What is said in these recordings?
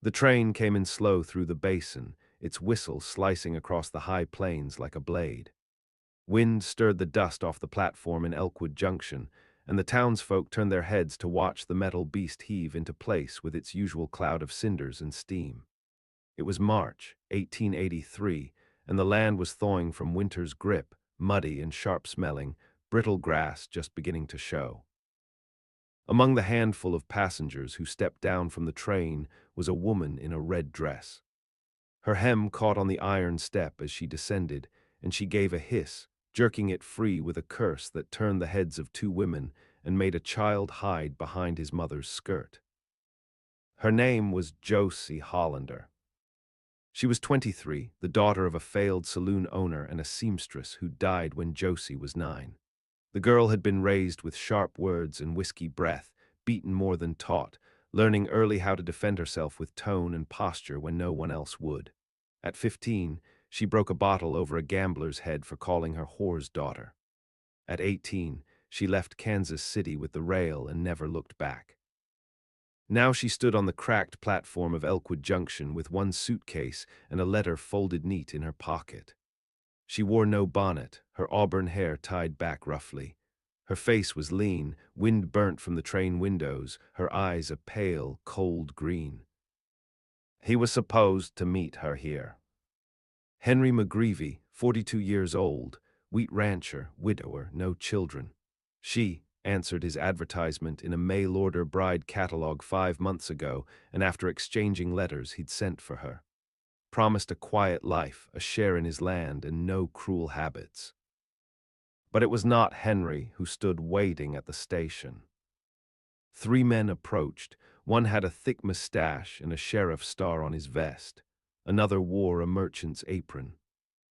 The train came in slow through the basin, its whistle slicing across the high plains like a blade. Wind stirred the dust off the platform in Elkwood Junction, and the townsfolk turned their heads to watch the metal beast heave into place with its usual cloud of cinders and steam. It was March, 1883, and the land was thawing from winter's grip, muddy and sharp-smelling, brittle grass just beginning to show. Among the handful of passengers who stepped down from the train was a woman in a red dress. Her hem caught on the iron step as she descended, and she gave a hiss, jerking it free with a curse that turned the heads of two women and made a child hide behind his mother's skirt. Her name was Josie Hollander. She was 23, the daughter of a failed saloon owner and a seamstress who died when Josie was 9. The girl had been raised with sharp words and whiskey breath, beaten more than taught, learning early how to defend herself with tone and posture when no one else would. At 15, she broke a bottle over a gambler's head for calling her whore's daughter. At 18, she left Kansas City with the rail and never looked back. Now she stood on the cracked platform of Elkwood Junction with one suitcase and a letter folded neat in her pocket. She wore no bonnet, her auburn hair tied back roughly. Her face was lean, wind burnt from the train windows, her eyes a pale, cold green. He was supposed to meet her here. Henry McGreevy, 42 years old, wheat rancher, widower, no children. She answered his advertisement in a mail-order bride catalog 5 months ago, and after exchanging letters he'd sent for her. Promised a quiet life, a share in his land, and no cruel habits. But it was not Henry who stood waiting at the station. 3 men approached. One had a thick mustache and a sheriff's star on his vest. Another wore a merchant's apron.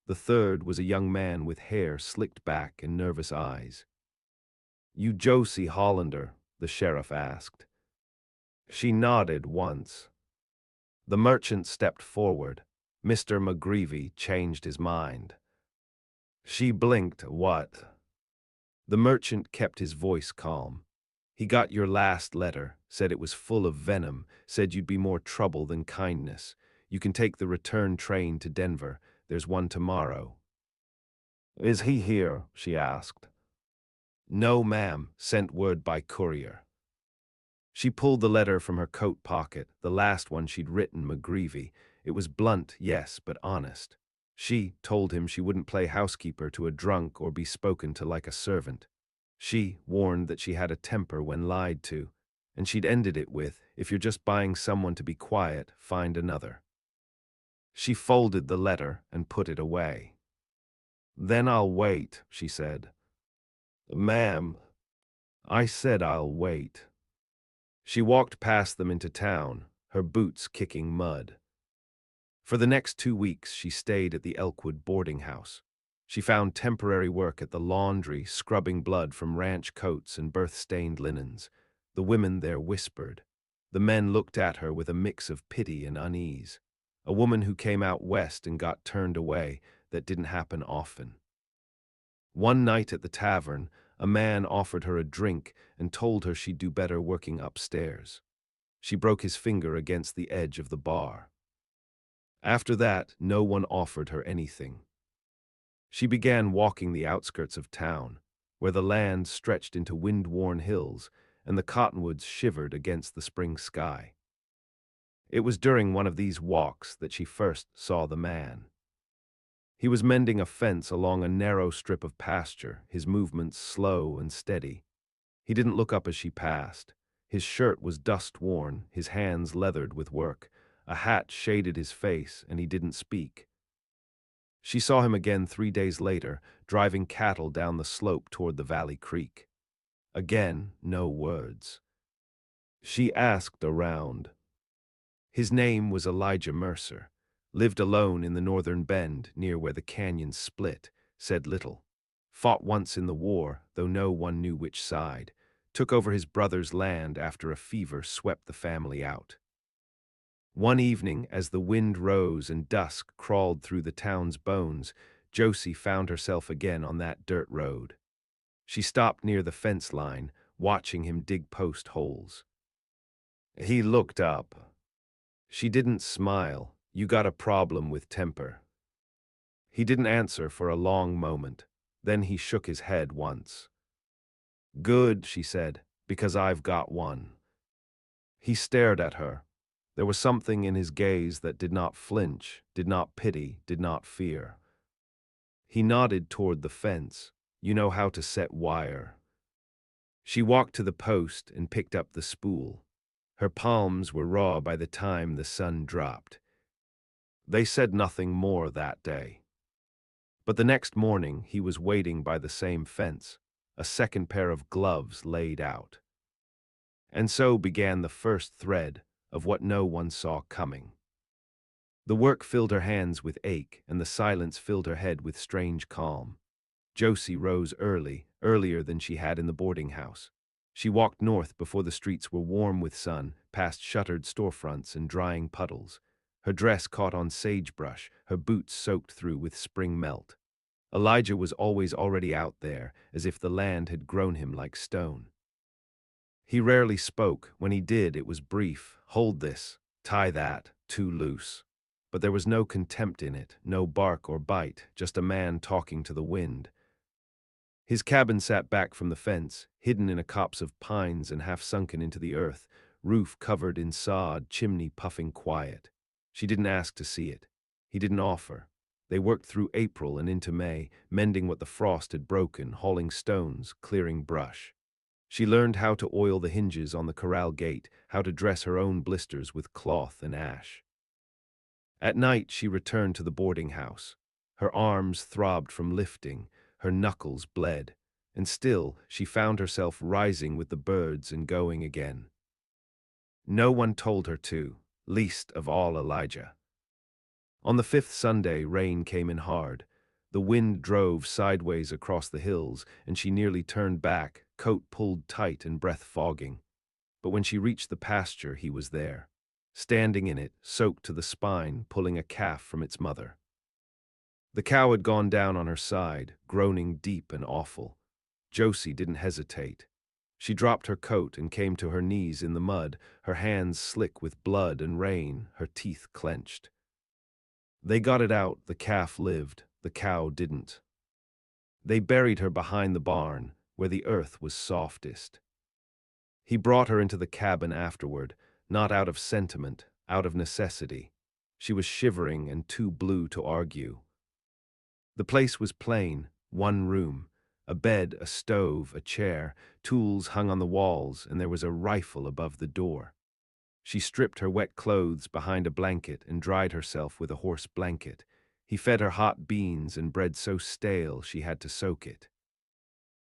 The third was a young man with hair slicked back and nervous eyes. "You Josie Hollander?" the sheriff asked. She nodded once. The merchant stepped forward. Mr. McGreevy changed his mind. She blinked. "What?" The merchant kept his voice calm. "He got your last letter, said it was full of venom, said you'd be more trouble than kindness. You can take the return train to Denver. There's one tomorrow." "Is he here?" she asked. "No, ma'am, sent word by courier." She pulled the letter from her coat pocket, the last one she'd written McGreevy. It was blunt, yes, but honest. She told him she wouldn't play housekeeper to a drunk or be spoken to like a servant. She warned that she had a temper when lied to, and she'd ended it with, "If you're just buying someone to be quiet, find another." She folded the letter and put it away. "Then I'll wait," she said. "Ma'am, I said I'll wait." She walked past them into town, her boots kicking mud. For the next 2 weeks, she stayed at the Elkwood boarding house. She found temporary work at the laundry, scrubbing blood from ranch coats and birth-stained linens. The women there whispered. The men looked at her with a mix of pity and unease. A woman who came out west and got turned away, that didn't happen often. One night at the tavern, a man offered her a drink and told her she'd do better working upstairs. She broke his finger against the edge of the bar. After that, no one offered her anything. She began walking the outskirts of town, where the land stretched into wind-worn hills and the cottonwoods shivered against the spring sky. It was during one of these walks that she first saw the man. He was mending a fence along a narrow strip of pasture, his movements slow and steady. He didn't look up as she passed. His shirt was dust-worn, his hands leathered with work. A hat shaded his face, and he didn't speak. She saw him again 3 days later, driving cattle down the slope toward the Valley Creek. Again, no words. She asked around. His name was Elijah Mercer. Lived alone in the northern bend, near where the canyons split. Said little. Fought once in the war, though no one knew which side. Took over his brother's land after a fever swept the family out. One evening, as the wind rose and dusk crawled through the town's bones, Josie found herself again on that dirt road. She stopped near the fence line, watching him dig post holes. He looked up. She didn't smile. You got a problem with temper. He didn't answer for a long moment. Then he shook his head once. Good, she said, because I've got one. He stared at her. There was something in his gaze that did not flinch, did not pity, did not fear. He nodded toward the fence. You know how to set wire. She walked to the post and picked up the spool. Her palms were raw by the time the sun dropped. They said nothing more that day. But the next morning he was waiting by the same fence, a second pair of gloves laid out. And so began the first thread of what no one saw coming. The work filled her hands with ache, and the silence filled her head with strange calm. Josie rose early, earlier than she had in the boarding house. She walked north before the streets were warm with sun, past shuttered storefronts and drying puddles. Her dress caught on sagebrush, her boots soaked through with spring melt. Elijah was already out there, as if the land had grown him like stone. He rarely spoke. When he did, it was brief. Hold this, tie that, too loose. But there was no contempt in it, no bark or bite, just a man talking to the wind. His cabin sat back from the fence, hidden in a copse of pines and half sunken into the earth, roof covered in sod, chimney puffing quiet. She didn't ask to see it. He didn't offer. They worked through April and into May, mending what the frost had broken, hauling stones, clearing brush. She learned how to oil the hinges on the corral gate, how to dress her own blisters with cloth and ash. At night she returned to the boarding house. Her arms throbbed from lifting, her knuckles bled, and still she found herself rising with the birds and going again. No one told her to, least of all Elijah. On the fifth Sunday, rain came in hard. The wind drove sideways across the hills, and she nearly turned back, coat pulled tight and breath fogging. But when she reached the pasture, he was there, standing in it, soaked to the spine, pulling a calf from its mother. The cow had gone down on her side, groaning deep and awful. Josie didn't hesitate. She dropped her coat and came to her knees in the mud, her hands slick with blood and rain, her teeth clenched. They got it out. The calf lived, the cow didn't. They buried her behind the barn, where the earth was softest. He brought her into the cabin afterward, not out of sentiment, out of necessity. She was shivering and too blue to argue. The place was plain, one room, a bed, a stove, a chair, tools hung on the walls, and there was a rifle above the door. She stripped her wet clothes behind a blanket and dried herself with a horse blanket. He fed her hot beans and bread so stale she had to soak it.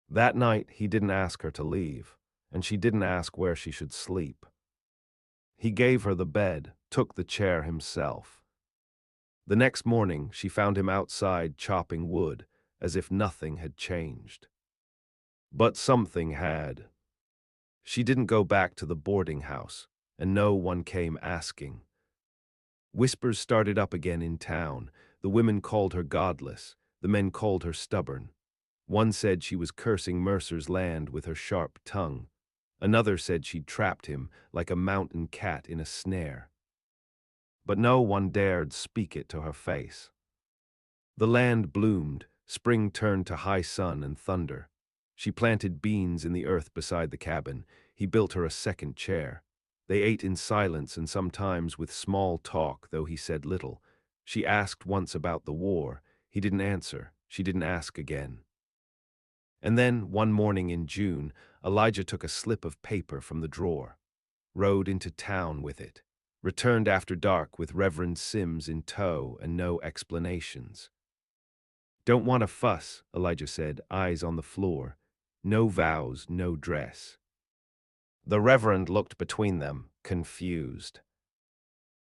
That night he didn't ask her to leave, and she didn't ask where she should sleep. He gave her the bed, took the chair himself. The next morning she found him outside chopping wood, as if nothing had changed. But something had. She didn't go back to the boarding house, and no one came asking. Whispers started up again in town. The women called her godless, the men called her stubborn. One said she was cursing Mercer's land with her sharp tongue. Another said she'd trapped him like a mountain cat in a snare. But no one dared speak it to her face. The land bloomed, spring turned to high sun and thunder. She planted beans in the earth beside the cabin. He built her a second chair. They ate in silence and sometimes with small talk, though he said little. She asked once about the war. He didn't answer. She didn't ask again. And then, one morning in June, Elijah took a slip of paper from the drawer, rode into town with it, returned after dark with Reverend Sims in tow and no explanations. "Don't want a fuss," Elijah said, eyes on the floor. "No vows, no dress." The Reverend looked between them, confused.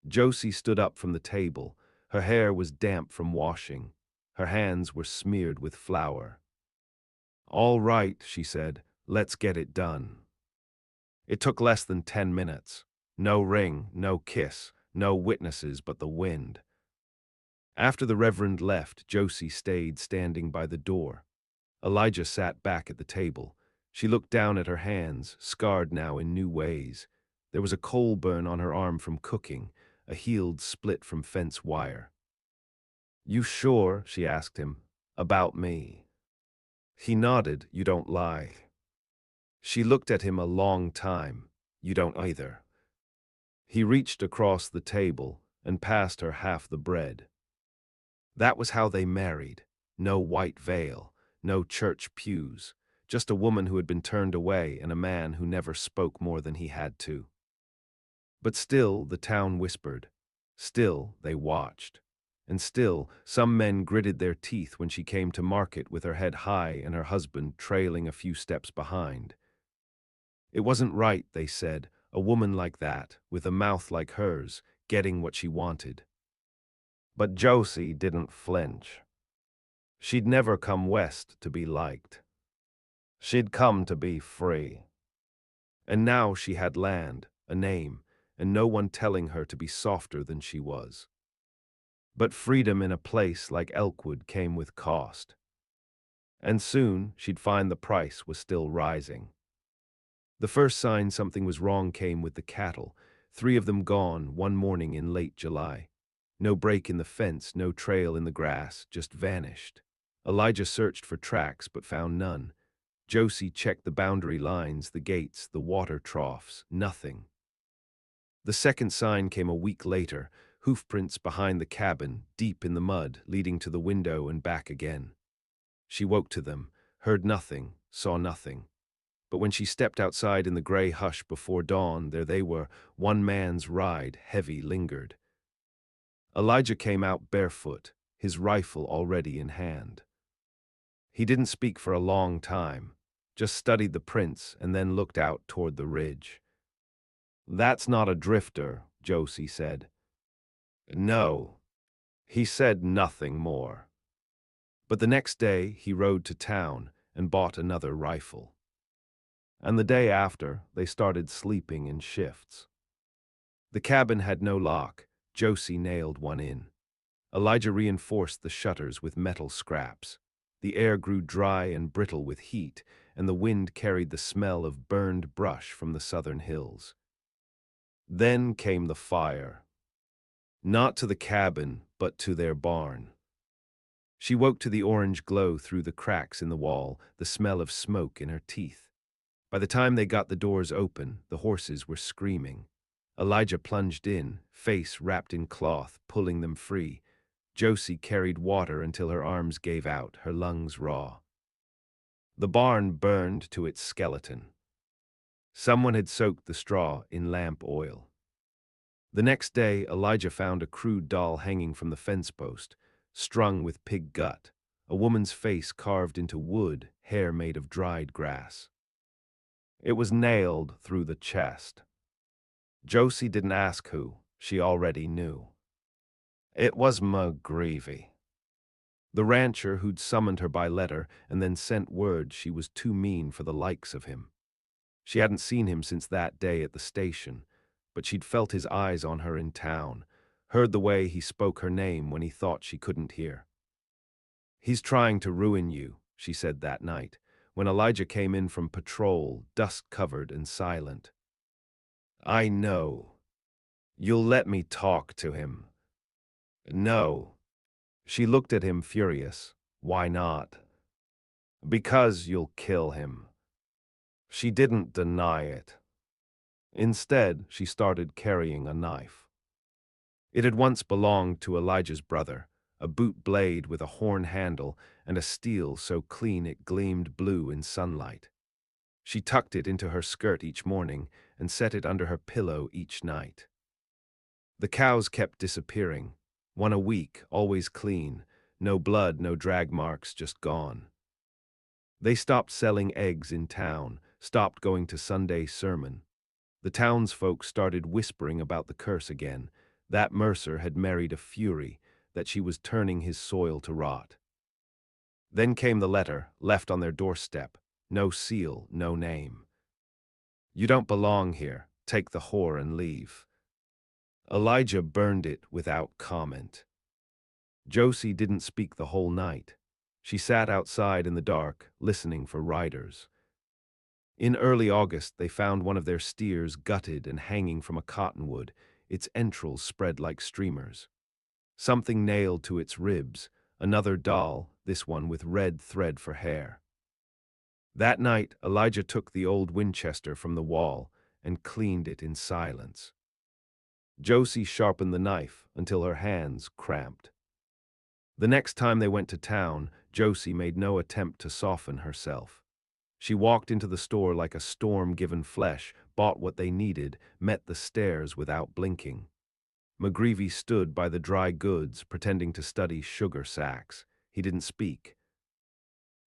Josie stood up from the table. Her hair was damp from washing. Her hands were smeared with flour. "All right," she said, "let's get it done." It took less than 10 minutes. No ring, no kiss, no witnesses but the wind. After the Reverend left, Josie stayed standing by the door. Elijah sat back at the table. She looked down at her hands, scarred now in new ways. There was a coal burn on her arm from cooking, a healed split from fence wire. "You sure?" she asked him. "About me?" He nodded. "You don't lie." She looked at him a long time. "You don't either." He reached across the table and passed her half the bread. That was how they married. No white veil, no church pews, just a woman who had been turned away and a man who never spoke more than he had to. But still, the town whispered. Still, they watched. And still, some men gritted their teeth when she came to market with her head high and her husband trailing a few steps behind. It wasn't right, they said, a woman like that, with a mouth like hers, getting what she wanted. But Josie didn't flinch. She'd never come west to be liked. She'd come to be free. And now she had land, a name, and no one telling her to be softer than she was. But freedom in a place like Elkwood came with cost. And soon she'd find the price was still rising. The first sign something was wrong came with the cattle, 3 of them gone one morning in late July. No break in the fence, no trail in the grass, just vanished. Elijah searched for tracks but found none. Josie checked the boundary lines, the gates, the water troughs, nothing. The second sign came a week later, hoofprints behind the cabin, deep in the mud, leading to the window and back again. She woke to them, heard nothing, saw nothing. But when she stepped outside in the gray hush before dawn, there they were, one man's ride, heavy, lingered. Elijah came out barefoot, his rifle already in hand. He didn't speak for a long time, just studied the prints and then looked out toward the ridge. "That's not a drifter," Josie said. "No." He said nothing more. But the next day he rode to town and bought another rifle. And the day after, they started sleeping in shifts. The cabin had no lock. Josie nailed one in. Elijah reinforced the shutters with metal scraps. The air grew dry and brittle with heat, and the wind carried the smell of burned brush from the southern hills. Then came the fire. Not to the cabin, but to their barn. She woke to the orange glow through the cracks in the wall, the smell of smoke in her teeth. By the time they got the doors open, the horses were screaming. Elijah plunged in, face wrapped in cloth, pulling them free. Josie carried water until her arms gave out, her lungs raw. The barn burned to its skeleton. Someone had soaked the straw in lamp oil. The next day, Elijah found a crude doll hanging from the fence post, strung with pig gut, a woman's face carved into wood, hair made of dried grass. It was nailed through the chest. Josie didn't ask who, she already knew. It was McGreevy, the rancher who'd summoned her by letter and then sent word she was too mean for the likes of him. She hadn't seen him since that day at the station, but she'd felt his eyes on her in town, heard the way he spoke her name when he thought she couldn't hear. "He's trying to ruin you," she said that night, when Elijah came in from patrol, dust-covered and silent. "I know. You'll let me talk to him." "No." She looked at him furious. "Why not?" "Because you'll kill him." She didn't deny it. Instead, she started carrying a knife. It had once belonged to Elijah's brother, a boot blade with a horn handle and a steel so clean it gleamed blue in sunlight. She tucked it into her skirt each morning and set it under her pillow each night. The cows kept disappearing, one a week, always clean, no blood, no drag marks, just gone. They stopped selling eggs in town, stopped going to Sunday sermon. The townsfolk started whispering about the curse again, that Mercer had married a fury, that she was turning his soil to rot. Then came the letter, left on their doorstep, no seal, no name. "You don't belong here, take the whore and leave." Elijah burned it without comment. Josie didn't speak the whole night. She sat outside in the dark, listening for riders. In early August, they found one of their steers gutted and hanging from a cottonwood, its entrails spread like streamers. Something nailed to its ribs, another doll, this one with red thread for hair. That night, Elijah took the old Winchester from the wall and cleaned it in silence. Josie sharpened the knife until her hands cramped. The next time they went to town, Josie made no attempt to soften herself. She walked into the store like a storm-given flesh, bought what they needed, met the stares without blinking. McGreevy stood by the dry goods, pretending to study sugar sacks. He didn't speak.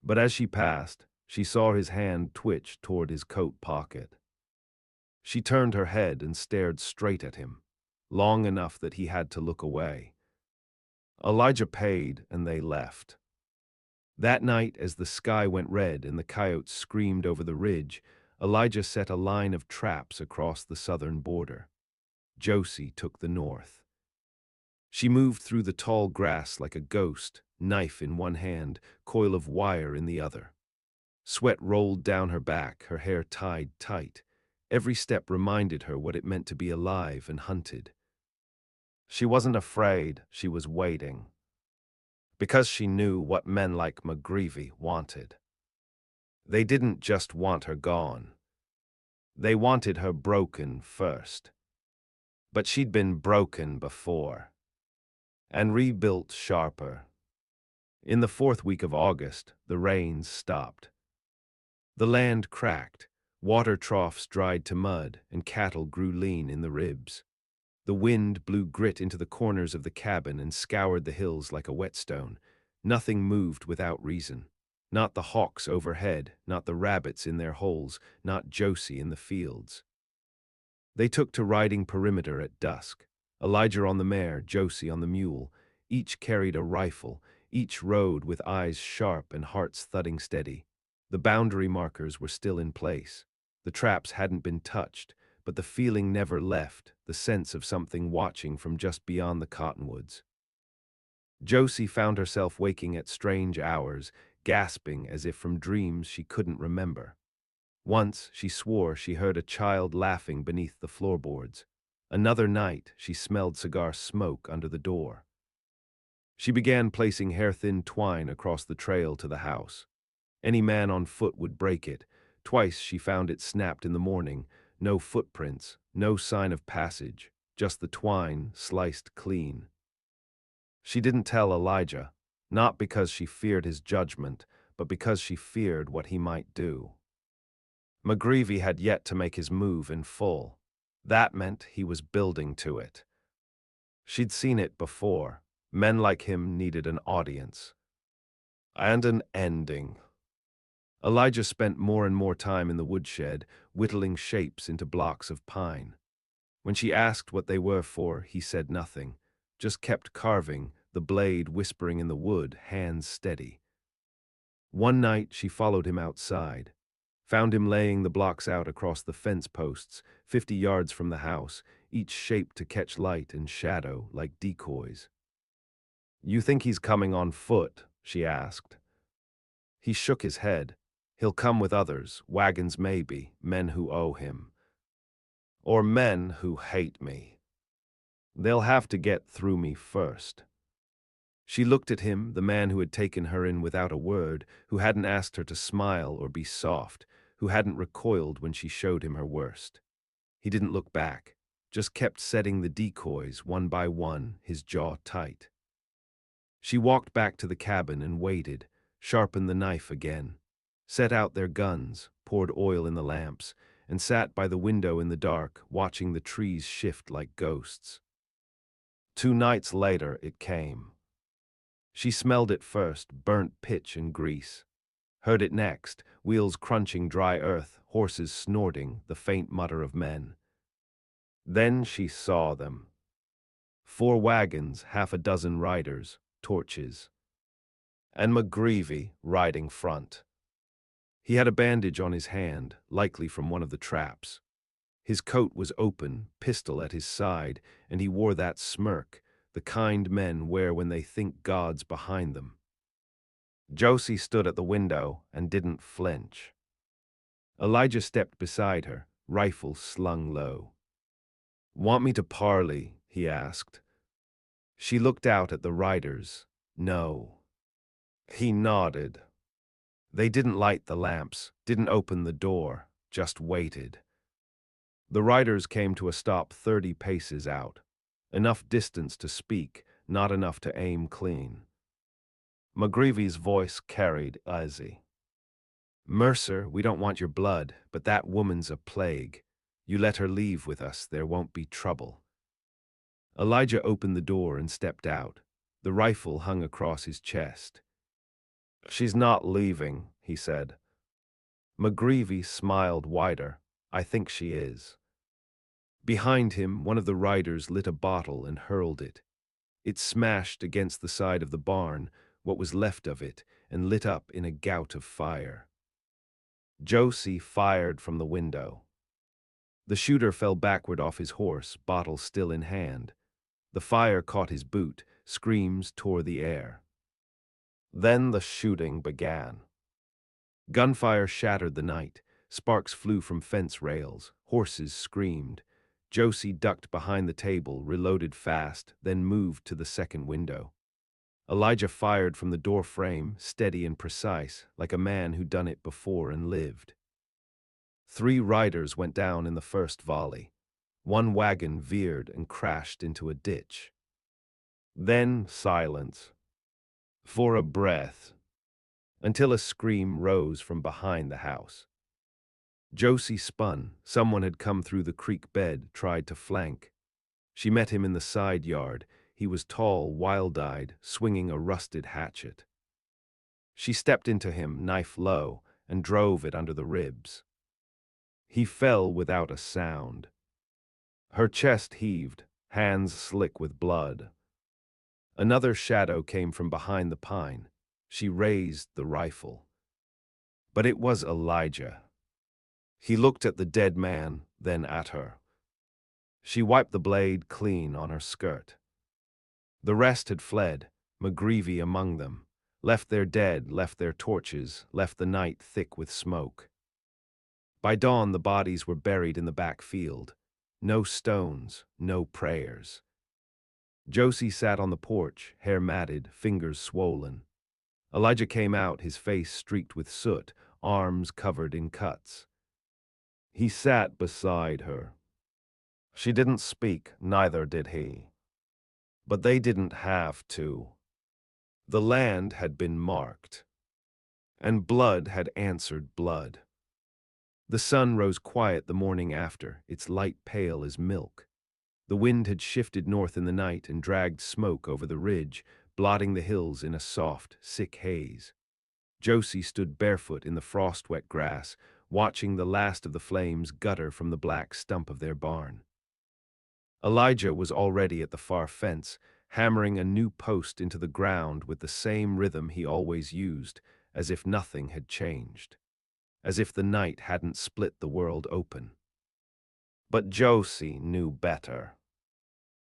But as she passed, she saw his hand twitch toward his coat pocket. She turned her head and stared straight at him, long enough that he had to look away. Elijah paid, and they left. That night, as the sky went red and the coyotes screamed over the ridge, Elijah set a line of traps across the southern border. Josie took the north. She moved through the tall grass like a ghost, knife in one hand, coil of wire in the other. Sweat rolled down her back, her hair tied tight. Every step reminded her what it meant to be alive and hunted. She wasn't afraid, she was waiting. Because she knew what men like McGreevy wanted. They didn't just want her gone. They wanted her broken first. But she'd been broken before. And rebuilt sharper. In the fourth week of August, the rains stopped. The land cracked, water troughs dried to mud, and cattle grew lean in the ribs. The wind blew grit into the corners of the cabin and scoured the hills like a whetstone. Nothing moved without reason. Not the hawks overhead, not the rabbits in their holes, not Josie in the fields. They took to riding perimeter at dusk. Elijah on the mare, Josie on the mule. Each carried a rifle, each rode with eyes sharp and hearts thudding steady. The boundary markers were still in place. The traps hadn't been touched, but the feeling never left, the sense of something watching from just beyond the cottonwoods. Josie found herself waking at strange hours, gasping as if from dreams she couldn't remember. Once, she swore she heard a child laughing beneath the floorboards. Another night, she smelled cigar smoke under the door. She began placing hair-thin twine across the trail to the house. Any man on foot would break it. Twice she found it snapped in the morning. No footprints, no sign of passage, just the twine sliced clean. She didn't tell Elijah, not because she feared his judgment, but because she feared what he might do. McGreevy had yet to make his move in full. That meant he was building to it. She'd seen it before. Men like him needed an audience. And an ending. Elijah spent more and more time in the woodshed, whittling shapes into blocks of pine. When she asked what they were for, he said nothing, just kept carving, the blade whispering in the wood, hands steady. One night she followed him outside, found him laying the blocks out across the fence posts, 50 yards from the house, each shaped to catch light and shadow like decoys. "You think he's coming on foot?" she asked. He shook his head. "He'll come with others, wagons maybe, men who owe him. Or men who hate me. They'll have to get through me first." She looked at him, the man who had taken her in without a word, who hadn't asked her to smile or be soft, who hadn't recoiled when she showed him her worst. He didn't look back, just kept setting the decoys one by one, his jaw tight. She walked back to the cabin and waited, sharpened the knife again, set out their guns, poured oil in the lamps, and sat by the window in the dark, watching the trees shift like ghosts. 2 nights later it came. She smelled it first, burnt pitch and grease. Heard it next, wheels crunching dry earth, horses snorting, the faint mutter of men. Then she saw them. 4 wagons, half a dozen riders, torches. And McGreevy riding front. He had a bandage on his hand, likely from one of the traps. His coat was open, pistol at his side, and he wore that smirk, the kind men wear when they think God's behind them. Josie stood at the window and didn't flinch. Elijah stepped beside her, rifle slung low. "Want me to parley?" he asked. She looked out at the riders. No. He nodded. They didn't light the lamps, didn't open the door, just waited. The riders came to a stop 30 paces out. Enough distance to speak, not enough to aim clean. McGreevy's voice carried easy. "Mercer, we don't want your blood, but that woman's a plague. You let her leave with us, there won't be trouble." Elijah opened the door and stepped out. The rifle hung across his chest. "She's not leaving," he said. McGreevy smiled wider. "I think she is." Behind him, one of the riders lit a bottle and hurled it. It smashed against the side of the barn, what was left of it, and lit up in a gout of fire. Josie fired from the window. The shooter fell backward off his horse, bottle still in hand. The fire caught his boot, screams tore the air. Then the shooting began. Gunfire shattered the night. Sparks flew from fence rails. Horses screamed. Josie ducked behind the table, reloaded fast, then moved to the second window. Elijah fired from the door frame, steady and precise, like a man who'd done it before and lived. 3 riders went down in the first volley. One wagon veered and crashed into a ditch. Then silence. For a breath. Until a scream rose from behind the house. Josie spun. Someone had come through the creek bed, tried to flank. She met him in the side yard. He was tall, wild-eyed, swinging a rusted hatchet. She stepped into him, knife low, and drove it under the ribs. He fell without a sound. Her chest heaved, hands slick with blood. Another shadow came from behind the pine. She raised the rifle. But it was Elijah. He looked at the dead man, then at her. She wiped the blade clean on her skirt. The rest had fled, McGreevy among them. Left their dead, left their torches, left the night thick with smoke. By dawn the bodies were buried in the back field. No stones, no prayers. Josie sat on the porch, hair matted, fingers swollen. Elijah came out, his face streaked with soot, arms covered in cuts. He sat beside her. She didn't speak, neither did he. But they didn't have to. The land had been marked, and blood had answered blood. The sun rose quiet the morning after, its light pale as milk. The wind had shifted north in the night and dragged smoke over the ridge, blotting the hills in a soft, sick haze. Josie stood barefoot in the frost-wet grass, watching the last of the flames gutter from the black stump of their barn. Elijah was already at the far fence, hammering a new post into the ground with the same rhythm he always used, as if nothing had changed. As if the night hadn't split the world open. But Josie knew better.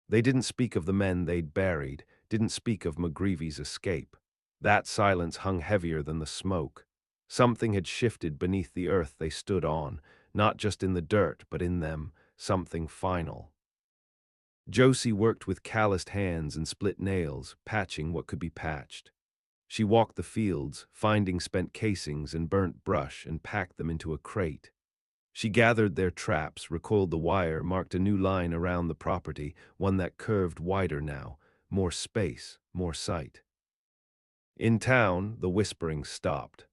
They didn't speak of the men they'd buried, didn't speak of McGreevy's escape. That silence hung heavier than the smoke. Something had shifted beneath the earth they stood on, not just in the dirt, but in them, something final. Josie worked with calloused hands and split nails, patching what could be patched. She walked the fields, finding spent casings and burnt brush, and packed them into a crate. She gathered their traps, recoiled the wire, marked a new line around the property, one that curved wider now, more space, more sight. In town, the whispering stopped.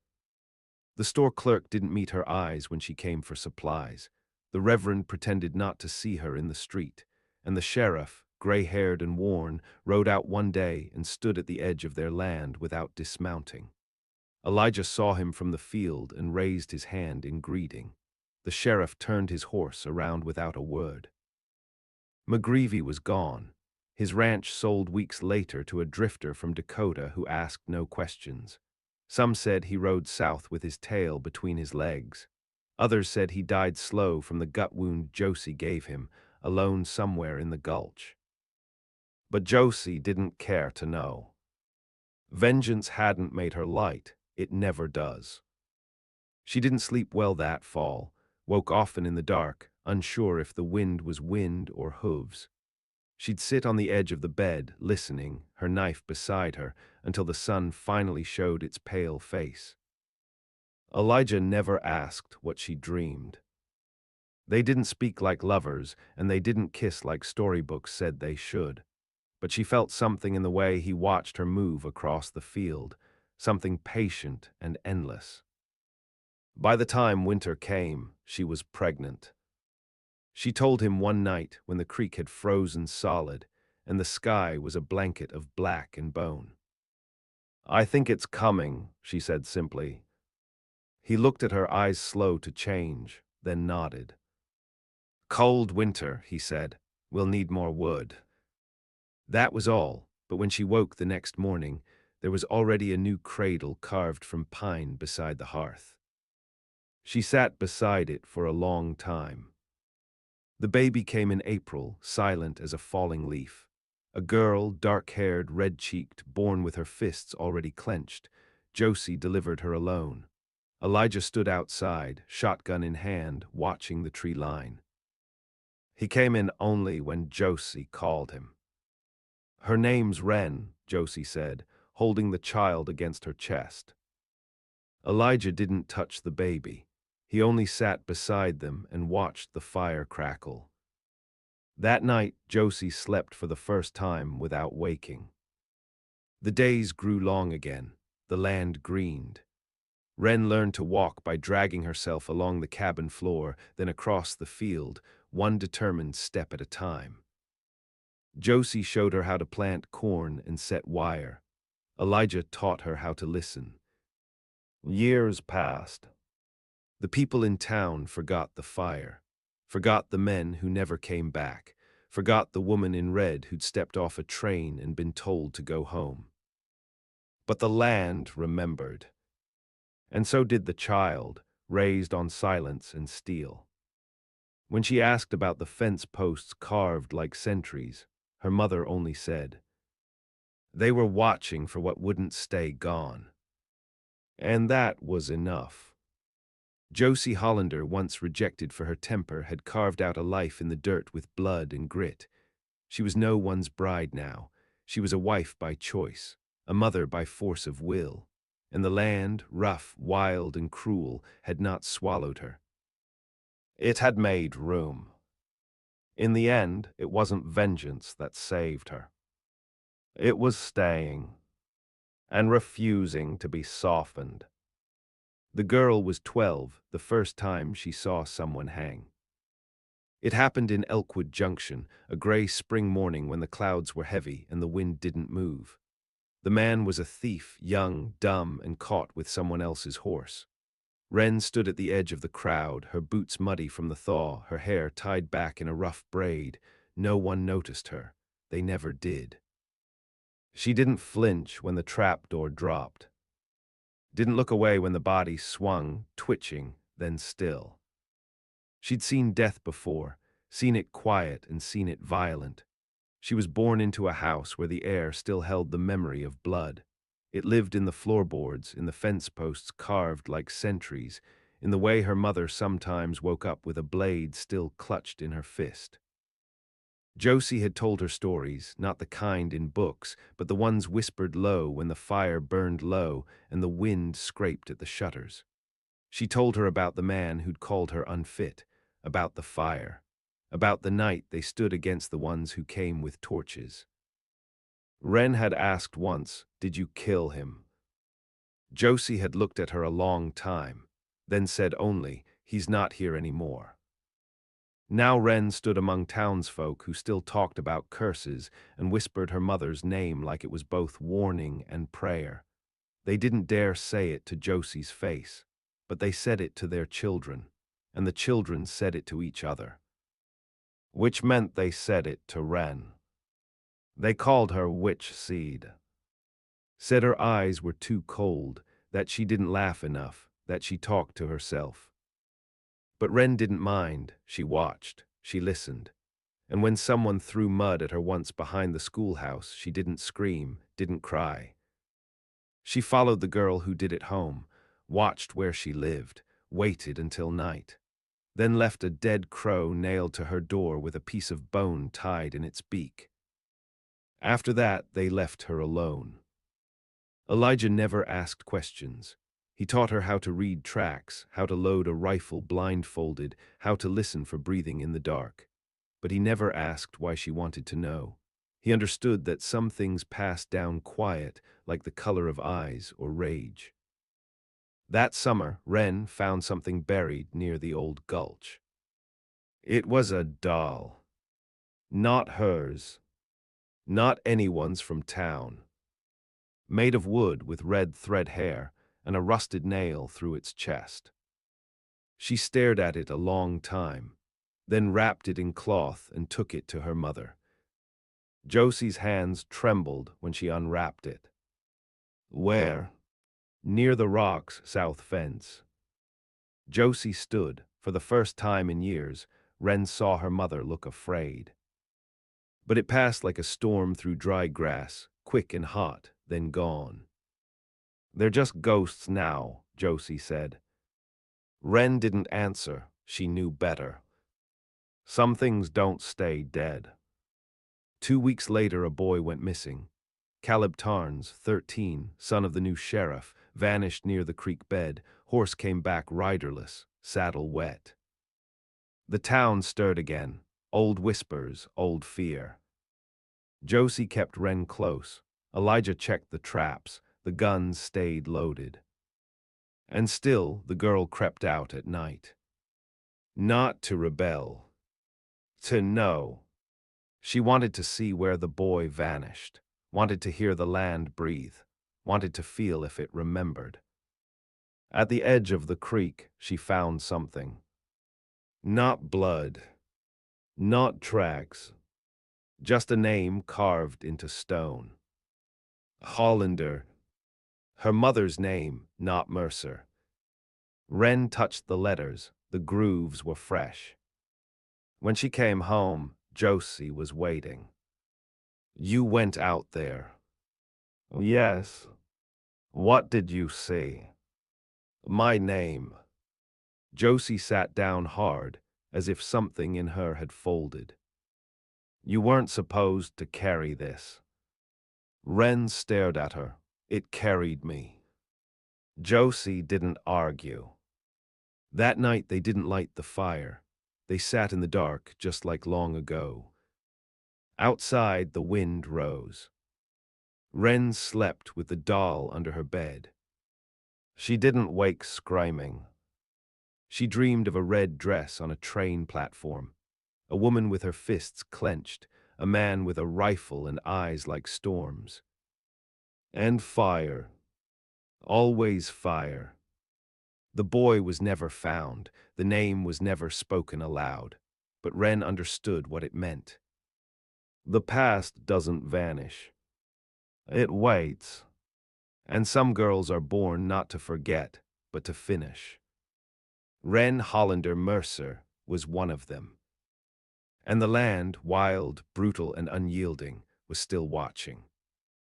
The store clerk didn't meet her eyes when she came for supplies. The reverend pretended not to see her in the street, and the sheriff, gray-haired and worn, rode out one day and stood at the edge of their land without dismounting. Elijah saw him from the field and raised his hand in greeting. The sheriff turned his horse around without a word. McGreevy was gone. His ranch sold weeks later to a drifter from Dakota who asked no questions. Some said he rode south with his tail between his legs. Others said he died slow from the gut wound Josie gave him, alone somewhere in the gulch. But Josie didn't care to know. Vengeance hadn't made her light. It never does. She didn't sleep well that fall, woke often in the dark, unsure if the wind was wind or hooves. She'd sit on the edge of the bed, listening, her knife beside her, until the sun finally showed its pale face. Elijah never asked what she dreamed. They didn't speak like lovers, and they didn't kiss like storybooks said they should. But she felt something in the way he watched her move across the field, something patient and endless. By the time winter came, she was pregnant. She told him one night when the creek had frozen solid and the sky was a blanket of black and bone. "I think it's coming," she said simply. He looked at her, eyes slow to change, then nodded. "Cold winter," he said. "We'll need more wood." That was all, but when she woke the next morning, there was already a new cradle carved from pine beside the hearth. She sat beside it for a long time. The baby came in April, silent as a falling leaf. A girl, dark-haired, red-cheeked, born with her fists already clenched. Josie delivered her alone. Elijah stood outside, shotgun in hand, watching the tree line. He came in only when Josie called him. "Her name's Wren," Josie said, holding the child against her chest. Elijah didn't touch the baby. He only sat beside them and watched the fire crackle. That night, Josie slept for the first time without waking. The days grew long again. The land greened. Wren learned to walk by dragging herself along the cabin floor, then across the field, one determined step at a time. Josie showed her how to plant corn and set wire. Elijah taught her how to listen. Years passed. The people in town forgot the fire, forgot the men who never came back, forgot the woman in red who'd stepped off a train and been told to go home. But the land remembered. And so did the child, raised on silence and steel. When she asked about the fence posts carved like sentries, her mother only said, "They were watching for what wouldn't stay gone." And that was enough. Josie Hollander, once rejected for her temper, had carved out a life in the dirt with blood and grit. She was no one's bride now. She was a wife by choice, a mother by force of will. And the land, rough, wild, and cruel, had not swallowed her. It had made room. In the end, it wasn't vengeance that saved her. It was staying and refusing to be softened. The girl was 12 the first time she saw someone hang. It happened in Elkwood Junction, a gray spring morning when the clouds were heavy and the wind didn't move. The man was a thief, young, dumb, and caught with someone else's horse. Wren stood at the edge of the crowd, her boots muddy from the thaw, her hair tied back in a rough braid. No one noticed her. They never did. She didn't flinch when the trap door dropped. Didn't look away when the body swung, twitching, then still. She'd seen death before, seen it quiet and seen it violent. She was born into a house where the air still held the memory of blood. It lived in the floorboards, in the fence posts carved like sentries, in the way her mother sometimes woke up with a blade still clutched in her fist. Josie had told her stories, not the kind in books, but the ones whispered low when the fire burned low and the wind scraped at the shutters. She told her about the man who'd called her unfit, about the fire, about the night they stood against the ones who came with torches. Wren had asked once, "Did you kill him?" Josie had looked at her a long time, then said only, "He's not here anymore." Now Wren stood among townsfolk who still talked about curses and whispered her mother's name like it was both warning and prayer. They didn't dare say it to Josie's face, but they said it to their children, and the children said it to each other. Which meant they said it to Wren. They called her Witch Seed. Said her eyes were too cold, that she didn't laugh enough, that she talked to herself. But Wren didn't mind. She watched, she listened. And when someone threw mud at her once behind the schoolhouse, she didn't scream, didn't cry. She followed the girl who did it home, watched where she lived, waited until night. then left a dead crow nailed to her door with a piece of bone tied in its beak. After that, they left her alone. Elijah never asked questions. He taught her how to read tracks, how to load a rifle blindfolded, how to listen for breathing in the dark. But he never asked why she wanted to know. He understood that some things passed down quiet, like the color of eyes or rage. That summer, Wren found something buried near the old gulch. It was a doll. Not hers. Not anyone's from town. Made of wood with red thread hair and a rusted nail through its chest. She stared at it a long time, then wrapped it in cloth and took it to her mother. Josie's hands trembled when she unwrapped it. Where? Near the rocks, south fence. Josie stood. For the first time in years, Wren saw her mother look afraid. But it passed like a storm through dry grass, quick and hot, then gone. They're just ghosts now, Josie said. Wren didn't answer. She knew better. Some things don't stay dead. 2 weeks later, a boy went missing. Caleb Tarns, 13, son of the new sheriff, vanished near the creek bed. Horse came back riderless, saddle wet. The town stirred again. Old whispers, old fear. Josie kept Wren close. Elijah checked the traps. The guns stayed loaded. And still, the girl crept out at night. Not to rebel. To know. She wanted to see where the boy vanished. Wanted to hear the land breathe. Wanted to feel if it remembered. At the edge of the creek, she found something. Not blood. Not tracks. Just a name carved into stone. Hollander. Her mother's name, not Mercer. Wren touched the letters. The grooves were fresh. When she came home, Josie was waiting. You went out there. Yes. What did you see? My name. Josie sat down hard, as if something in her had folded. You weren't supposed to carry this. Wren stared at her. It carried me. Josie didn't argue. That night they didn't light the fire. They sat in the dark, just like long ago. Outside, the wind rose. Wren slept with the doll under her bed. She didn't wake screaming. She dreamed of a red dress on a train platform, a woman with her fists clenched, a man with a rifle and eyes like storms. And fire. Always fire. The boy was never found. The name was never spoken aloud. But Wren understood what it meant. The past doesn't vanish. It waits. And some girls are born not to forget, but to finish. Wren Hollander Mercer was one of them. And the land, wild, brutal, and unyielding, was still watching.